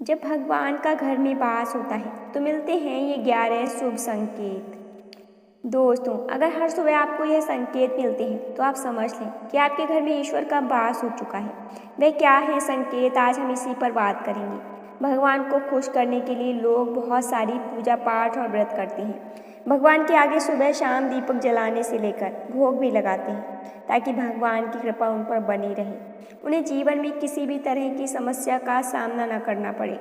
जब भगवान का घर में वास होता है तो मिलते हैं ये 11 शुभ संकेत। दोस्तों, अगर हर सुबह आपको यह संकेत मिलते हैं तो आप समझ लें कि आपके घर में ईश्वर का वास हो चुका है। वह क्या है संकेत, आज हम इसी पर बात करेंगे। भगवान को खुश करने के लिए लोग बहुत सारी पूजा पाठ और व्रत करते हैं। भगवान के आगे सुबह शाम दीपक जलाने से लेकर भोग भी लगाते हैं ताकि भगवान की कृपा उन पर बनी रहे, उन्हें जीवन में किसी भी तरह की समस्या का सामना न करना पड़े।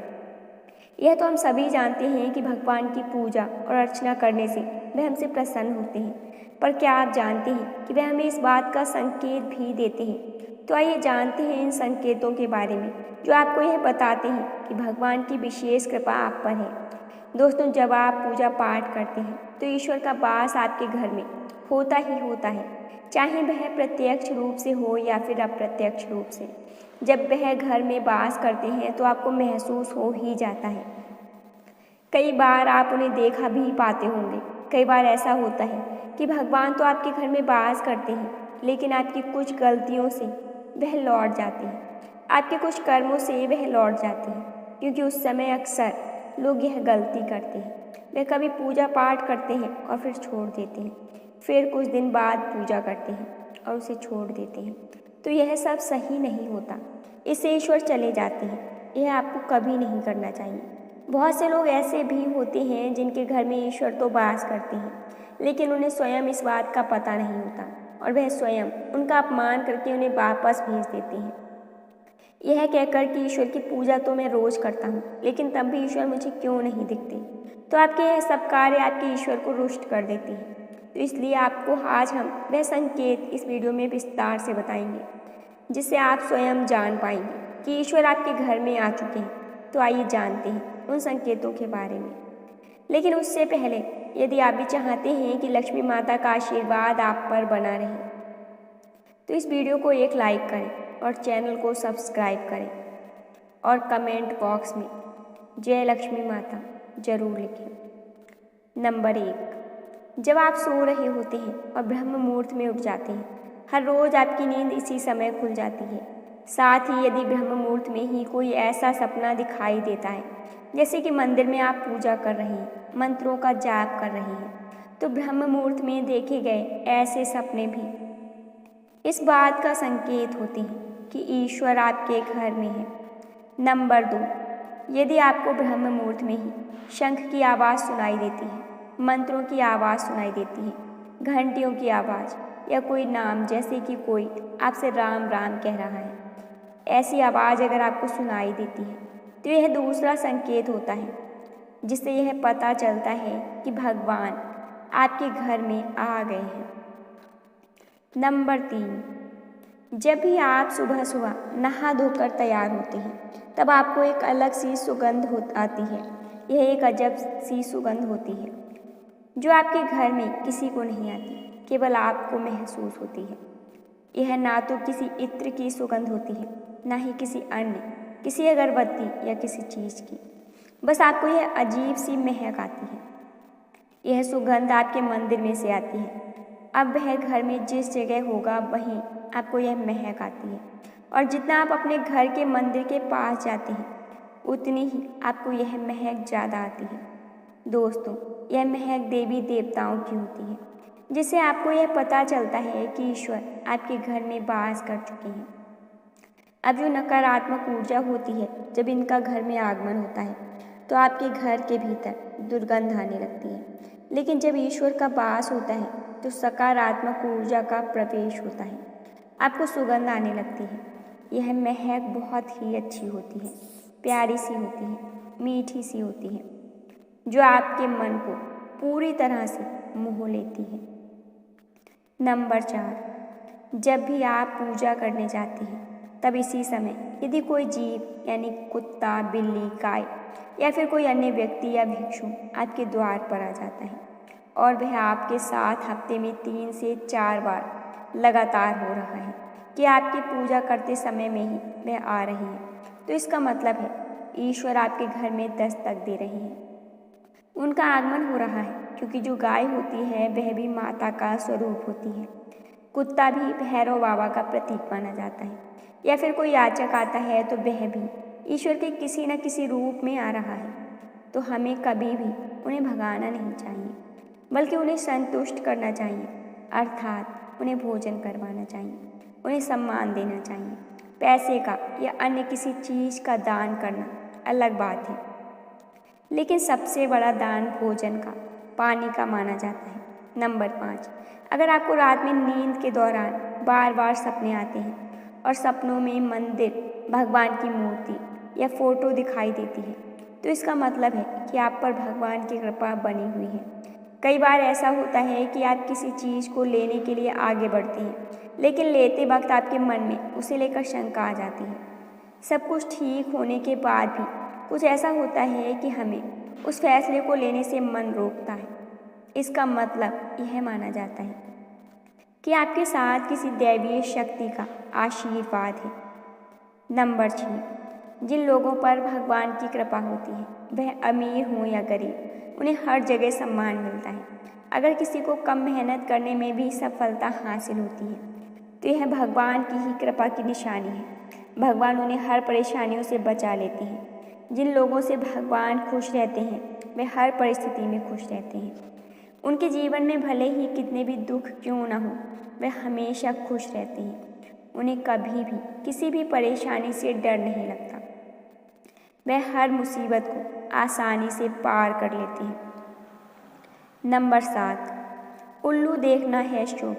यह तो हम सभी जानते हैं कि भगवान की पूजा और अर्चना करने से वह हमसे प्रसन्न होते हैं, पर क्या आप जानते हैं कि वह हमें इस बात का संकेत भी देते हैं। तो आइए जानते हैं इन संकेतों के बारे में जो आपको यह बताते हैं कि भगवान की विशेष कृपा आप पर है। दोस्तों, जब आप पूजा पाठ करते हैं तो ईश्वर का वास आपके घर में होता ही होता है, चाहे वह प्रत्यक्ष रूप से हो या फिर अप्रत्यक्ष रूप से। जब वह घर में वास करते हैं तो आपको महसूस हो ही जाता है। कई बार आप उन्हें देखा भी पाते होंगे। कई बार ऐसा होता है कि भगवान तो आपके घर में वास करते हैं, लेकिन आपकी कुछ गलतियों से वह लौट जाते हैं, आपके कुछ कर्मों से वह लौट जाते हैं, क्योंकि उस समय अक्सर लोग यह गलती करते हैं। वे कभी पूजा पाठ करते हैं और फिर छोड़ देते हैं, फिर कुछ दिन बाद पूजा करते हैं और उसे छोड़ देते हैं। तो यह सब सही नहीं होता, इससे ईश्वर चले जाते हैं। यह आपको कभी नहीं करना चाहिए। बहुत से लोग ऐसे भी होते हैं जिनके घर में ईश्वर तो वास करते हैं, लेकिन उन्हें स्वयं इस बात का पता नहीं होता और वह स्वयं उनका अपमान करके उन्हें वापस भेज देते हैं, यह कहकर कि ईश्वर की पूजा तो मैं रोज करता हूँ, लेकिन तब भी ईश्वर मुझे क्यों नहीं दिखते। तो आपके यह सब कार्य आपके ईश्वर को रुष्ट कर देते हैं। तो इसलिए आपको आज हम वह संकेत इस वीडियो में विस्तार से बताएंगे, जिससे आप स्वयं जान पाएंगे कि ईश्वर आपके घर में आ चुके हैं। तो आइए जानते हैं उन संकेतों के बारे में। लेकिन उससे पहले यदि आप भी चाहते हैं कि लक्ष्मी माता का आशीर्वाद आप पर बना रहे, तो इस वीडियो को एक लाइक करें और चैनल को सब्सक्राइब करें और कमेंट बॉक्स में जय लक्ष्मी माता जरूर लिखें। नंबर 1, जब आप सो रहे होते हैं और ब्रह्म मुहूर्त में उठ जाते हैं। हर रोज आपकी नींद इसी समय खुल जाती है। साथ ही यदि ब्रह्म मुहूर्त में ही कोई ऐसा सपना दिखाई देता है, जैसे कि मंदिर में आप पूजा कर रहे हैं, मंत्रों का जाप कर रहे हैं, तो ब्रह्म मुहूर्त में देखे गए ऐसे सपने भी इस बात का संकेत होते हैं कि ईश्वर आपके घर में है। नंबर 2, यदि आपको ब्रह्म मुहूर्त में ही शंख की आवाज़ सुनाई देती है, मंत्रों की आवाज़ सुनाई देती है, घंटियों की आवाज़ या कोई नाम, जैसे कि कोई आपसे राम राम कह रहा है, ऐसी आवाज़ अगर आपको सुनाई देती है तो यह दूसरा संकेत होता है, जिससे यह पता चलता है कि भगवान आपके घर में आ गए हैं। नंबर 3, जब भी आप सुबह सुबह नहा धोकर तैयार होते हैं तब आपको एक अलग सी सुगंध आती है। यह एक अजब सी सुगंध होती है जो आपके घर में किसी को नहीं आती, केवल आपको महसूस होती है। यह ना तो किसी इत्र की सुगंध होती है, ना ही किसी अन्य, किसी अगरबत्ती या किसी चीज़ की। बस आपको यह अजीब सी महक आती है। यह सुगंध आपके मंदिर में से आती है। अब वह घर में जिस जगह होगा वहीं आपको यह महक आती है, और जितना आप अपने घर के मंदिर के पास जाते हैं उतनी ही आपको यह महक ज़्यादा आती है। दोस्तों, यह महक देवी देवताओं की होती है, जिससे आपको यह पता चलता है कि ईश्वर आपके घर में वास कर चुके हैं। अब जो नकारात्मक ऊर्जा होती है, जब इनका घर में आगमन होता है तो आपके घर के भीतर दुर्गंध आने लगती है, लेकिन जब ईश्वर का वास होता है तो सकारात्मक ऊर्जा का प्रवेश होता है, आपको सुगंध आने लगती है। यह महक बहुत ही अच्छी होती है, प्यारी सी होती है, मीठी सी होती है, जो आपके मन को पूरी तरह से मोह लेती है। नंबर 4, जब भी आप पूजा करने जाते हैं तब इसी समय यदि कोई जीव यानी कुत्ता, बिल्ली, गाय या फिर कोई अन्य व्यक्ति या भिक्षु आपके द्वार पर आ जाता है और वह आपके साथ हफ्ते में 3 से 4 बार लगातार हो रहा है कि आपकी पूजा करते समय में ही वह आ रही है, तो इसका मतलब है ईश्वर आपके घर में दस्तक दे रहे हैं। उनका आगमन हो रहा है, क्योंकि जो गाय होती है वह भी माता का स्वरूप होती है। कुत्ता भी भैरव बाबा का प्रतीक माना जाता है, या फिर कोई याचक आता है तो वह भी ईश्वर के किसी न किसी रूप में आ रहा है, तो हमें कभी भी उन्हें भगाना नहीं चाहिए, बल्कि उन्हें संतुष्ट करना चाहिए, अर्थात उन्हें भोजन करवाना चाहिए, उन्हें सम्मान देना चाहिए। पैसे का या अन्य किसी चीज़ का दान करना अलग बात है, लेकिन सबसे बड़ा दान भोजन का, पानी का माना जाता है। नंबर 5, अगर आपको रात में नींद के दौरान बार बार सपने आते हैं और सपनों में मंदिर, भगवान की मूर्ति या फोटो दिखाई देती है, तो इसका मतलब है कि आप पर भगवान की कृपा बनी हुई है। कई बार ऐसा होता है कि आप किसी चीज़ को लेने के लिए आगे बढ़ते हैं, लेकिन लेते वक्त आपके मन में उसे लेकर शंका आ जाती है। सब कुछ ठीक होने के बाद भी कुछ ऐसा होता है कि हमें उस फैसले को लेने से मन रोकता है। इसका मतलब यह माना जाता है कि आपके साथ किसी दैवीय शक्ति का आशीर्वाद है। नंबर 6, जिन लोगों पर भगवान की कृपा होती है, वह अमीर हों या गरीब, उन्हें हर जगह सम्मान मिलता है। अगर किसी को कम मेहनत करने में भी सफलता हासिल होती है, तो यह भगवान की ही कृपा की निशानी है। भगवान उन्हें हर परेशानियों से बचा लेते हैं। जिन लोगों से भगवान खुश रहते हैं, वे हर परिस्थिति में खुश रहते हैं। उनके जीवन में भले ही कितने भी दुख क्यों न हो, वे हमेशा खुश रहते हैं। उन्हें कभी भी किसी भी परेशानी से डर नहीं लगता। वह हर मुसीबत को आसानी से पार कर लेते हैं। नंबर 7, उल्लू देखना है शुभ।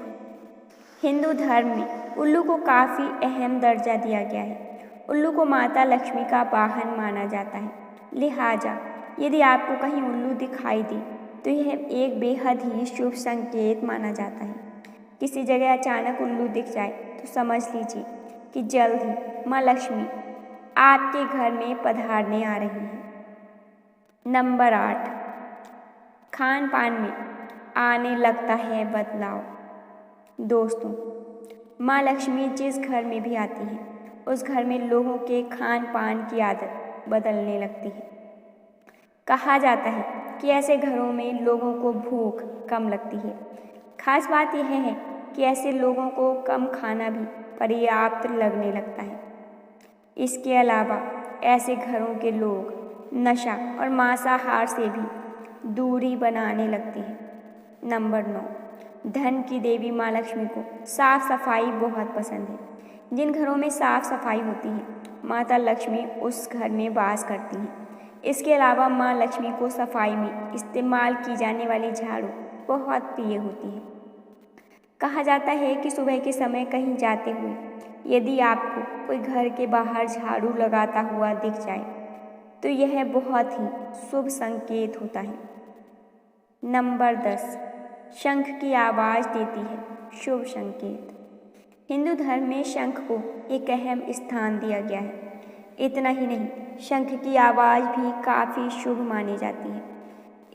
हिंदू धर्म में उल्लू को काफ़ी अहम दर्जा दिया गया है। उल्लू को माता लक्ष्मी का वाहन माना जाता है। लिहाजा यदि आपको कहीं उल्लू दिखाई दे, तो यह एक बेहद ही शुभ संकेत माना जाता है। किसी जगह अचानक उल्लू दिख जाए तो समझ लीजिए कि जल्द ही माँ लक्ष्मी आपके घर में पधारने आ रही हैं। नंबर 8, खान पान में आने लगता है बदलाव। दोस्तों, माँ लक्ष्मी जिस घर में भी आती हैं, उस घर में लोगों के खान पान की आदत बदलने लगती है। कहा जाता है कि ऐसे घरों में लोगों को भूख कम लगती है। खास बात यह है कि ऐसे लोगों को कम खाना भी पर्याप्त लगने लगता है। इसके अलावा ऐसे घरों के लोग नशा और मांसाहार से भी दूरी बनाने लगते हैं। नंबर 9, धन की देवी माँ लक्ष्मी को साफ सफाई बहुत पसंद है। जिन घरों में साफ सफाई होती है, माता लक्ष्मी उस घर में वास करती हैं। इसके अलावा माँ लक्ष्मी को सफाई में इस्तेमाल की जाने वाली झाड़ू बहुत प्रिय होती है। कहा जाता है कि सुबह के समय कहीं जाते हुए यदि आपको कोई घर के बाहर झाड़ू लगाता हुआ दिख जाए, तो यह बहुत ही शुभ संकेत होता है। नंबर 10, शंख की आवाज़ देती है शुभ संकेत। हिंदू धर्म में शंख को एक अहम स्थान दिया गया है। इतना ही नहीं, शंख की आवाज़ भी काफ़ी शुभ मानी जाती है।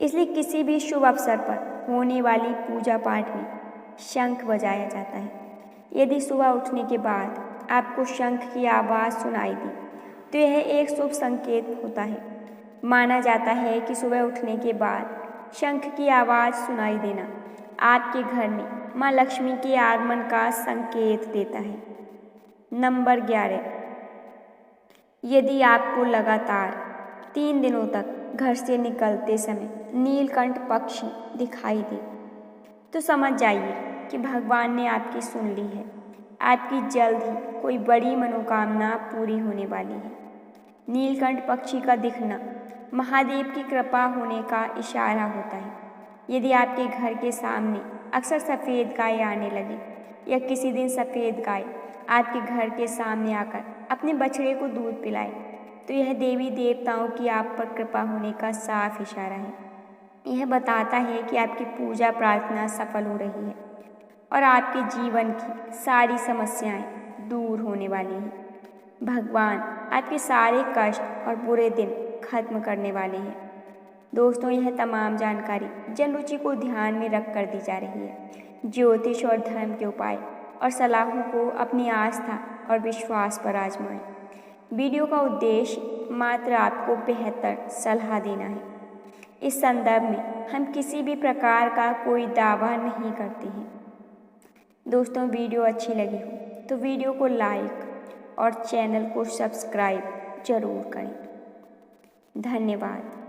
इसलिए किसी भी शुभ अवसर पर होने वाली पूजा पाठ में शंख बजाया जाता है। यदि सुबह उठने के बाद आपको शंख की आवाज़ सुनाई दी, तो यह एक शुभ संकेत होता है। माना जाता है कि सुबह उठने के बाद शंख की आवाज़ सुनाई देना आपके घर में माँ लक्ष्मी के आगमन का संकेत देता है। नंबर 11, यदि आपको लगातार 3 दिनों तक घर से निकलते समय नीलकंठ पक्षी दिखाई दे, तो समझ जाइए कि भगवान ने आपकी सुन ली है। आपकी जल्द ही कोई बड़ी मनोकामना पूरी होने वाली है। नीलकंठ पक्षी का दिखना महादेव की कृपा होने का इशारा होता है। यदि आपके घर के सामने अक्सर सफ़ेद गाय आने लगे या किसी दिन सफ़ेद गाय आपके घर के सामने आकर अपने बछड़े को दूध पिलाए, तो यह देवी देवताओं की आप पर कृपा होने का साफ इशारा है। यह बताता है कि आपकी पूजा प्रार्थना सफल हो रही है और आपके जीवन की सारी समस्याएं दूर होने वाली हैं। भगवान आपके सारे कष्ट और बुरे दिन खत्म करने वाले हैं। दोस्तों, यह तमाम जानकारी जन रुचि को ध्यान में रख कर दी जा रही है। ज्योतिष और धर्म के उपाय और सलाहों को अपनी आस्था और विश्वास पर आजमाएं। वीडियो का उद्देश्य मात्र आपको बेहतर सलाह देना है। इस संदर्भ में हम किसी भी प्रकार का कोई दावा नहीं करते हैं। दोस्तों, वीडियो अच्छी लगी हो तो वीडियो को लाइक और चैनल को सब्सक्राइब जरूर करें। धन्यवाद।